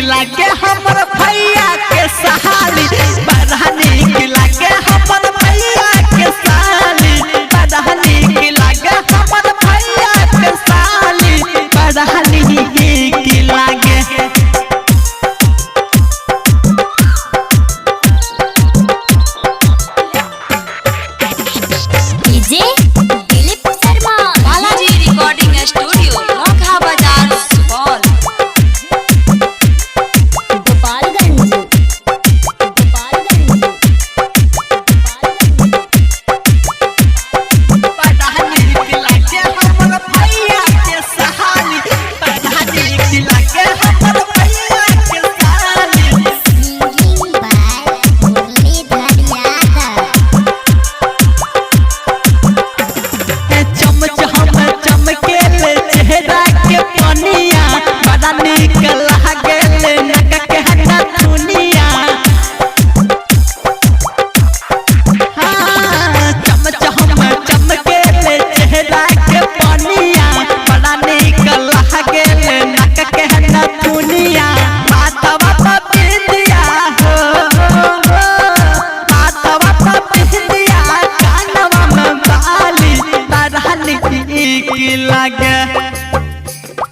लागे हमर भैया के सहाली बड़ा नीक लागे हमर भैया के साली बड़ा नीक लागे हमर भैया के साली बड़ा नीक लागे DJ Dilip Sharma Balaji recording studio Lokha Bazar Supaul Gopalganj बड़ा नीक लागे हमर भैया के सहाली बड़ा नीक लागे हमर भैया के साली सिंगिंग बाय मुरलीधर यादव चमच हम चमकेले चेहरा के पनिया बड़ा नीक लागेले नक के हटा दुनिया हाँ चमच हम चमकेले चेहरा के पनिया बड़ा नीक लागेले नक के हटा दुनिया माथवा पर बिंदिया हो माथवा पर बिंदिया कानवा में बाली बड़ा नीक लागे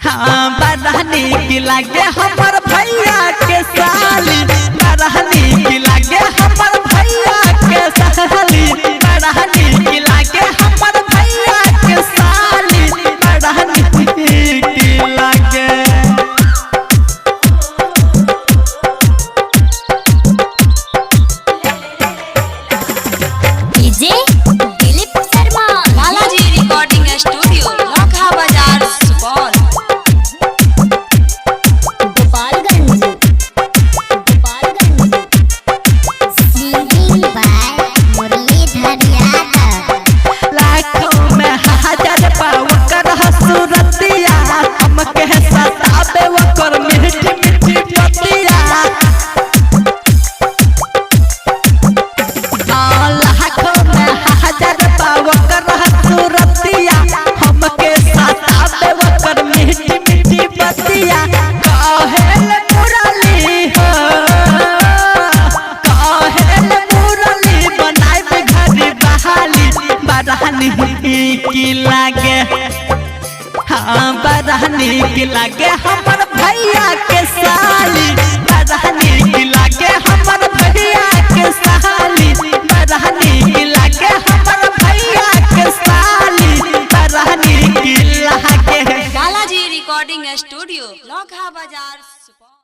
हाँ बड़ा नीक लागे हमर भैया के साली बड़ा नीक लागे हमर भैया के साली बड़ा नीक लागे हमर भैया के साली बड़ा नीक लागे DJ Dilip Sharma Balaji recording studio Lokha Bazar Supaul Gopalganj singing by Muralidhar Yadav लाखों में हजार पाव कर सूरतिया हमके सतावे वकर मीठी मीठी पतिया लाखों में हजार पाव कर सूरतिया हमके सतावे वकर मीठी मीठी पतिया कहेल मुरली हो कहेल मुरली बनाए घरी बहाली बड़ा नीक लागे हाँ बड़ा नीक लागे हमर भैया के साली बड़ा नीक लागे हमर भैया के साली बड़ा नीक लागे हमर भैया के साली बड़ा नीक लागे बालाजी रिकॉर्डिंग स्टूडियो लोखा बाजार